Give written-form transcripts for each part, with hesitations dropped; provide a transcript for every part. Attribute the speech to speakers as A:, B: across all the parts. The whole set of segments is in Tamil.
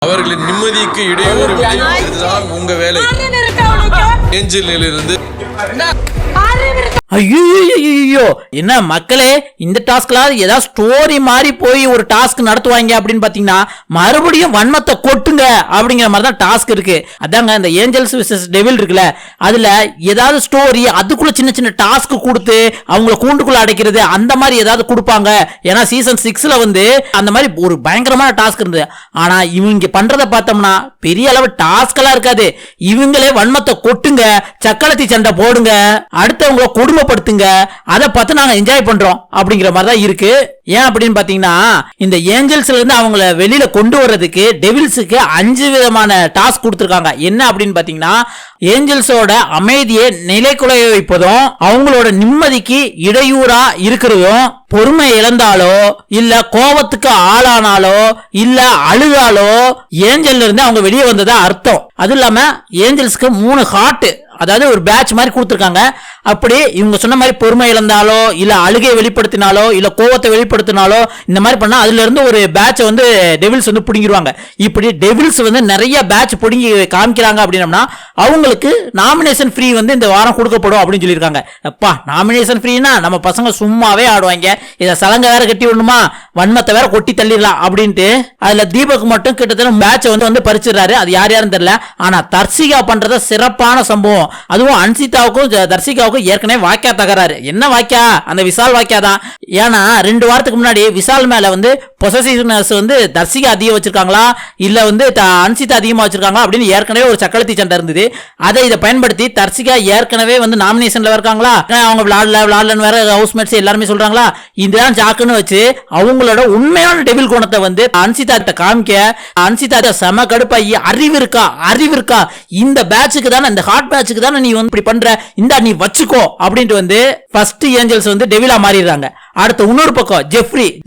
A: அவர்களின் நிம்மதிக்கு இடையூறு விளைவிப்பதுதான் உங்க வேலை. ஏஞ்சலிலிருந்து
B: ஐயோ என்ன மக்களே, இந்த டாஸ்க்ல ஏதாவது ஸ்டோரி மாதிரி போய் ஒரு டாஸ்க் நடத்துவாங்க அப்படின்னு பாத்தீங்கன்னா மறுபடியும் வன்மத்தை கொட்டுங்க அப்படிங்கிற மாதிரி தான் டாஸ்க் இருக்கு. அதாங்க இந்த ஏஞ்சல்ஸ் விசஸ் டெவில் இருக்குல்ல, அதுல ஏதாவது ஸ்டோரி அதுக்குள்ள சின்ன சின்ன டாஸ்க் கொடுத்து அவங்கள கூண்டுக்குள்ள அடைக்கிறது அந்த மாதிரி ஏதாவது கொடுப்பாங்க. ஏன்னா சீசன் 6ல வந்து அந்த மாதிரி ஒரு பயங்கரமான டாஸ்க் இருந்தது. ஆனா இவங்க பண்றத பார்த்தோம்னா பெரிய அளவு டாஸ்க் எல்லாம் இருக்காது. இவங்களே வன்மத்தை கொட்டுங்க, சக்களத்தி சண்டை போடுங்க, அடுத்தவங்கள கொடுமைப்படுத்துங்க, அதை பார்த்து நாங்க என்ஜாய் பண்றோம் அப்படிங்கிற மாதிரி தான் இருக்கு. ஏன் அப்படின்னு பாத்தீங்கன்னா இந்த ஏஞ்சல்ஸ்ல இருந்து அவங்கள வெளியில கொண்டு வர்றதுக்கு டெவில்ஸுக்கு 5 விதமான டாஸ்க் கொடுத்திருக்காங்க. என்ன அப்படின்னு பாத்தீங்கன்னா ஏஞ்சல்ஸோட அமைதியை நிலைக்குலைய வைப்பதும், அவங்களோட நிம்மதிக்கு இடையூறா இருக்கிறதும், பொறுமை இழந்தாலோ இல்ல கோபத்துக்கு ஆளானாலோ இல்ல அழுதாலோ ஏஞ்சல்ல இருந்து அவங்க வெளியே வந்ததா அர்த்தம். அது இல்லாம ஏஞ்சல்ஸ்க்கு 3 ஹார்ட், அதாவது ஒரு பேட்ச் மாதிரி கொடுத்திருக்காங்க. அப்படி இவங்க சொன்ன மாதிரி பொறுமை இழந்தாலோ இல்ல அழுகை வெளிப்படுத்தினாலோ இல்ல கோவத்தை வெளிப்படுத்தினாலோ இந்த மாதிரி பண்ணா அதுல இருந்து ஒரு பேட்சை வந்து டெவில்ஸ் வந்து பிடிங்கிருவாங்க. இப்படி டெவில்ஸ் வந்து நிறைய பேட்ச் பிடிங்கி காமிக்கிறாங்க அப்படின்னா அவங்களுக்கு நாமினேஷன் ஃப்ரீ வந்து இந்த வாரம் கொடுக்கப்படும் அப்படின்னு சொல்லியிருக்காங்க. அப்பா, நாமினேஷன் ஃப்ரீனா நம்ம பசங்க சும்மாவே ஆடுவாங்க, இதை சலங்க வேற கட்டி விடணுமா, வன்மத்தை வேற கொட்டி தள்ளிடலாம் அப்படின்ட்டு அதுல தீபக் மட்டும் கிட்டத்தட்ட பேட்சை வந்து பறிச்சிடறாரு. அது யார் யாருன்னு தெரியல. ஆனா தர்சிகா பண்றத சிறப்பான சம்பவம். அதுவும் அன்சிதாவுக்கும் தர்சிகாவுக்கும் ஏற்கனவே வாக்கியா தகராறு. என்ன வாக்கியா? அந்த விஷால் வாக்கியா தான். ஏன்னா 2 வாரத்துக்கு முன்னாடி விஷால் மேல வந்து பொசசிவ்னஸ் வந்து தர்சிகா அதிகம் வச்சிருக்காங்களா இல்ல வந்து அன்சிதா அதிகமா வச்சிருக்காங்களா அப்படின்னு ஏற்கனவே ஒரு சக்களத்தி சண்டை இருந்தது. அதை இதை பயன்படுத்தி தர்சிகா ஏற்கனவே வந்து நாமினேஷன்ல இருக்காங்களா, அவங்க விளாடலன்னு வேற ஹவுஸ்மேட்ஸ் எல்லாருமே சொல்றாங்களா, இதுதான் ஜாக்குன்னு வச்சு அவங்களோட உண்மையான டெவில் குணத்தை வந்து அன்சிதா காமிக்க அன்சிதா செம கடுப்பாயி அறிவு இருக்கா இந்த பேட்சுக்கு தானே, இந்த ஹாட் பேட்சுக்கு தானே நீ வந்து இப்படி பண்ற, இந்த நீ வச்சுக்கோ அப்படின்ட்டு வந்து ஃபர்ஸ்ட் ஏஞ்சல்ஸ் வந்து டெவிலா மாறிடுறாங்க. அடுத்த இன்னொரு பக்கம்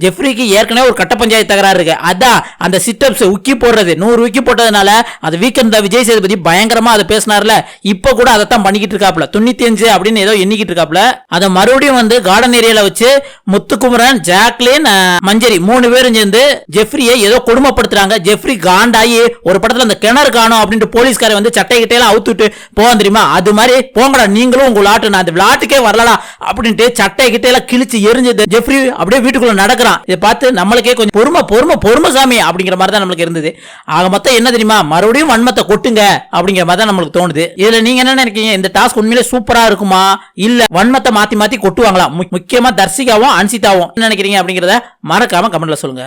B: ஜெஃப்ரிக்கு ஏற்கனவே ஒரு கட்ட பஞ்சாயத்து தகராறு இருக்கு. அதான் அந்த சிட்டப்ஸ் உக்கி போடுறது 100 உக்கி போட்டதுனால அது வீக்கெண்ட் விஜய் சேதுபதி பயங்கரமா அதை பேசினார்ல, இப்ப கூட அதைத்தான் பண்ணிக்கிட்டு இருக்காப்ல. 95 அப்படின்னு ஏதோ எண்ணிக்கிட்டு இருக்காப்ல. அதை மறுபடியும் வந்து கார்டன் ஏரியால வச்சு முத்துக்குமரன், ஜாக்லின், மஞ்சரி 3 பேரும் சேர்ந்து ஜெஃப்ரியை ஏதோ கொடுமைப்படுத்துறாங்க. ஜெஃப்ரி காண்டாயி ஒரு படத்துல அந்த கிணறு காணும் அப்படின்ட்டு போலீஸ்காரை வந்து சட்டை கிட்டையெல்லாம் அவுத்துட்டு போவோம் தெரியுமா, அது மாதிரி போங்கடா நீங்களும் உங்க விளாட்டு, நான் அந்த விளாட்டுக்கே வரலாம் அப்படின்ட்டு சட்டை கிட்டையெல்லாம் கிழிச்சு எரிஞ்சு ஜெஃப்ரி அப்படியே வீட்டுக்குள்ள நடக்கிறான். இதை பார்த்து நம்மளுக்கே கொஞ்சம் பொறுமை சாமி அப்படிங்கிற மாதிரி தான் நம்மளுக்கு இருந்தது. ஆக மொத்தம் என்ன தெரியுமா, மறுபடியும் வன்மத்தை கொட்டுங்க அப்படிங்கிற மாதிரி தான் நம்மளுக்கு தோணுது. இதுல நீங்க என்ன நினைக்கிறீங்க? இந்த டாஸ்க் உண்மையிலே சூப்பரா இருக்குமா இல்ல வன்மத்தை மாத்தி கொட்டுவாங்களா? முக்கியமா தர்சிகாவும் அன்சிதாவும் என்ன நினைக்கிறீங்க அப்படிங்கறத மறக்காம கமெண்ட்ல சொல்லுங்க.